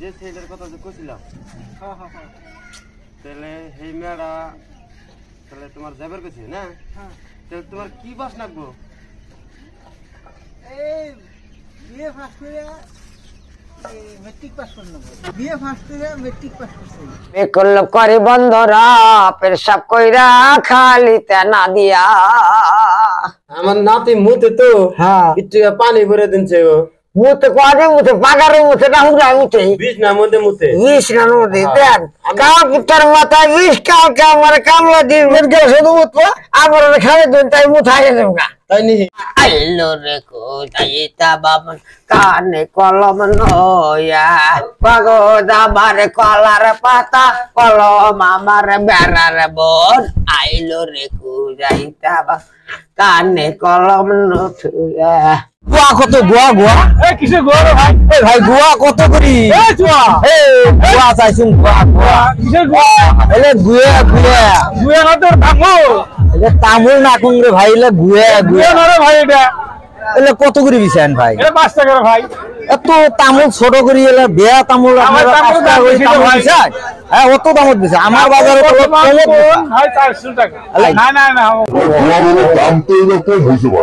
যে ছেলের কথা যে কইছিলাম হ্যাঁ হ্যাঁ হ্যাঁ তাহলে সেই মেয়েরা তাহলে তোমার যাবার কাছে না হ্যাঁ তাহলে তোমার কি বাস লাগবো? এই বিএ পাস করে মেট্রিক পাস করে নেবো। বিএ পাস করে মেট্রিক পাস করছি। বিকল করি বন্ধরা পেশাব কইরা খালিতে না দিয়া। আমার নাতি মুতে তো হ্যাঁ একটু পানি ভরে দিনছে ও মুতে কাজে মুতে পাগারে মুতে না হুরা মুতে বিষ না মধ্যে মুতে বিষ না নদী দেখ কাল পুত্তার মাথায় বিষ কালকে আমার কামলা দিন মেরকে শুধু মুতবো আবার খাবে দিন তাই মুথাই দেবো গা তাই নি আইলো রে কোথাইতা বাবন কানে কলম নয়া পাগদ আমার কলার পাতা কলম আমার বেড়ার বন আইলো রে কোথাইতা বাবন কানে কলম নথুয়া। গুয়া কত গুয়া গুয়া কিসে গোয়া রে ভাই? ভাই গুয়া কত করি গুয়া চাইছুন গুয়া গুয়া কিসে গোয়া? এলে গুয়া গুয়া গুয়া না তোর থামো। এলে তামুল না কোন রে ভাই এলে গুয়া গুয়া গুয়া না রে ভাই এটা। এলে কত করে বিছেন ভাই? এটা 5 টাকা রে ভাই। এত তামুল ছোট করি এলে বেয়া তামুল আমার আপনারা তামুল 5 টাকা করে বেশি তামুল ভাই। বিছেন? হ্যাঁ অত দামত বিছে আমার বাজারে তো কমত ভাই 400 টাকা। আলাই। না না না দাম তো এরকম হইতে পারে।